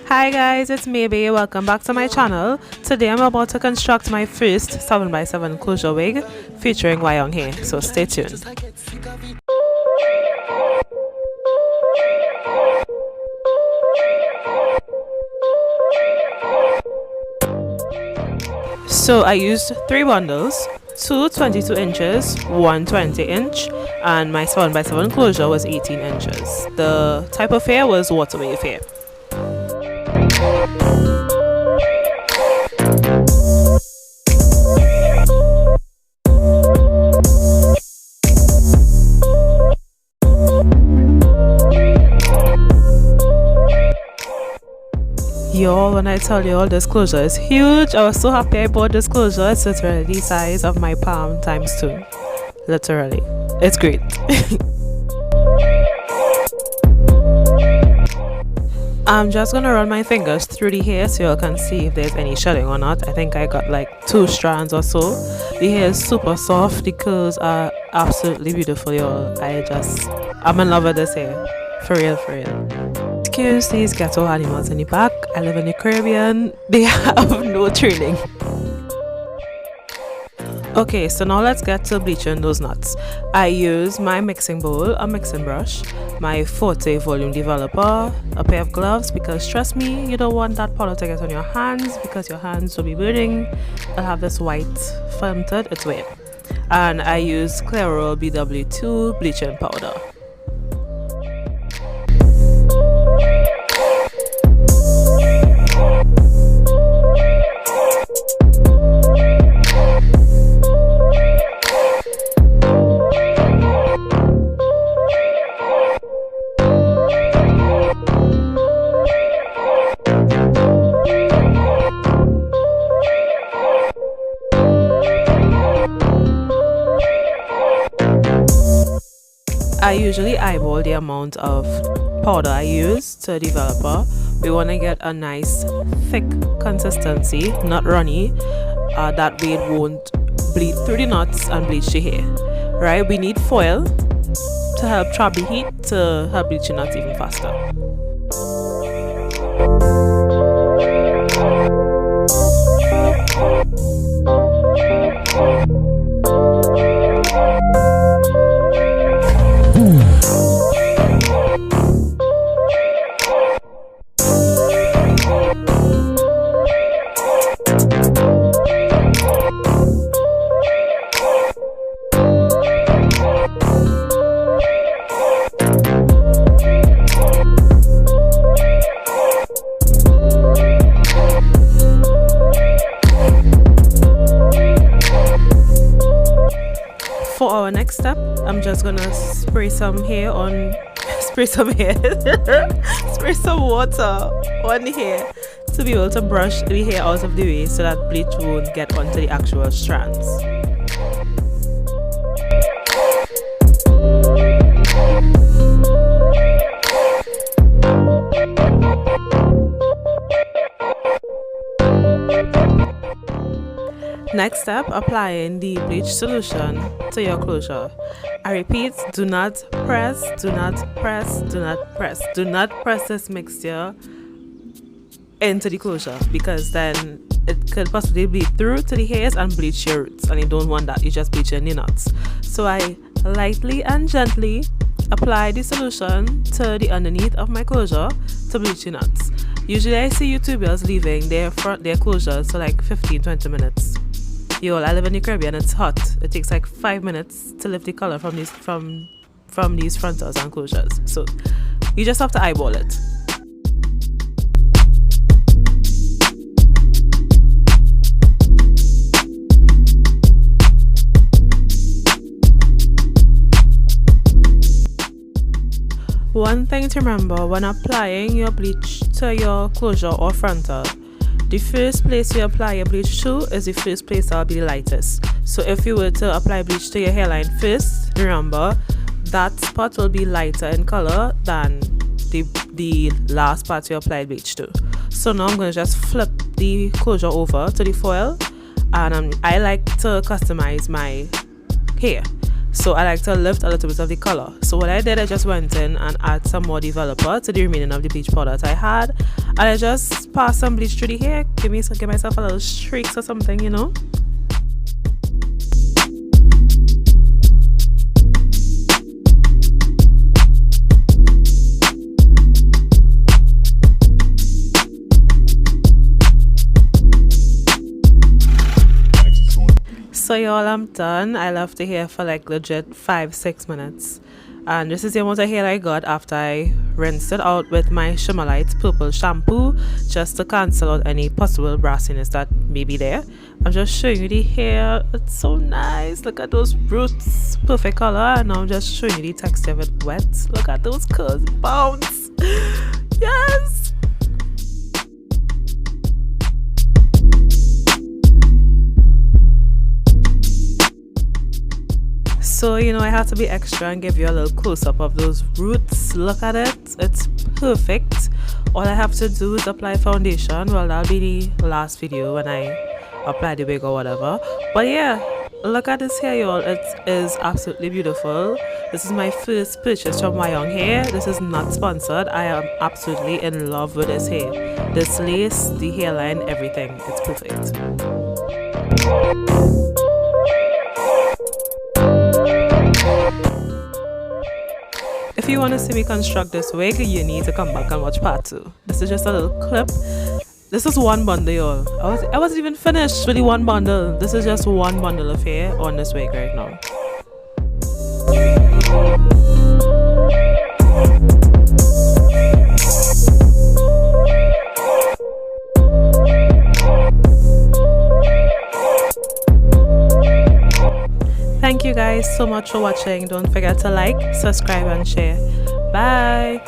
Hi guys, it's Maybe. Welcome back to my channel. Today I'm about to construct my first 7x7 closure wig featuring Yyong Hair, so stay tuned. So I used 3 bundles, two 22 inches, one 20 inch, and my 7x7 closure was 18 inches. The type of hair was water wave hair. Y'all, when I tell you all, this closure is huge. I was so happy I bought this closure. It's literally the size of my palm times 2. Literally. It's great. I'm just gonna run my fingers through the hair so you all can see if there's any shedding or not. I think I got like 2 strands or so. The hair is super soft. The curls are absolutely beautiful, y'all. I'm in love with this hair. For real, for real. Excuse these ghetto animals in the back. I live in the Caribbean. They have no training. Okay, so now let's get to bleaching those knots. I use my mixing bowl, a mixing brush, my Forte volume developer, a pair of gloves, because trust me, you don't want that powder to get on your hands because your hands will be bleeding. I'll have this white fermented, it's weird. And I use Clear Roll BW2 bleaching powder. I usually eyeball the amount of powder I use to developer. We want to get a nice thick consistency, not runny, that way it won't bleed through the knots and bleach the hair. Right? We need foil to help trap the heat to help bleach the knots even faster. For our next step, I'm just gonna spray some water on the hair to be able to brush the hair out of the way so that bleach won't get onto the actual strands. Next step, applying the bleach solution to your closure. I repeat, do not press, do not press, do not press. Do not press this mixture into the closure because then it could possibly bleed through to the hairs and bleach your roots, and you don't want that. You just bleach your knots. So I lightly and gently apply the solution to the underneath of my closure to bleach the knots. Usually I see YouTubers leaving their closures for like 15-20 minutes. Yo, I live in the Caribbean, it's hot. It takes like 5 minutes to lift the color from these frontals and closures. So you just have to eyeball it. One thing to remember when applying your bleach to your closure or frontal, the first place you apply your bleach to is the first place that will be the lightest. So if you were to apply bleach to your hairline first, remember that spot will be lighter in color than the last part you applied bleach to. So now I'm going to just flip the closure over to the foil, and I like to customize my hair. So I like to lift a little bit of the color. So what I did, I just went in and add some more developer to the remaining of the bleach powder that I had, and I just passed some bleach through the hair, give myself a little streaks or something, you know. So y'all, I'm done. I left the hair for like legit 5-6 minutes, and this is the amount of hair I got after I rinsed it out with my Shimmerlite purple shampoo, just to cancel out any possible brassiness that may be there. I'm just showing you the hair. It's so nice. Look at those roots, perfect color. And now I'm just showing you the texture of it wet. Look at those curls bounce. Yes. So, you know, I have to be extra and give you a little close-up of those roots. Look at it. It's perfect. All I have to do is apply foundation. Well, that'll be the last video when I apply the wig or whatever. But yeah, look at this hair, y'all. It is absolutely beautiful. This is my first purchase from Yyong Hair. This is not sponsored. I am absolutely in love with this hair. This lace, the hairline, everything. It's perfect. If you want to see me construct this wig, you need to come back and watch part 2. This is just a little clip. This is one bundle, y'all. I wasn't even finished with the one bundle. This is just one bundle of hair on this wig right now. Thank you guys so much for watching. Don't forget to like, subscribe and share. Bye.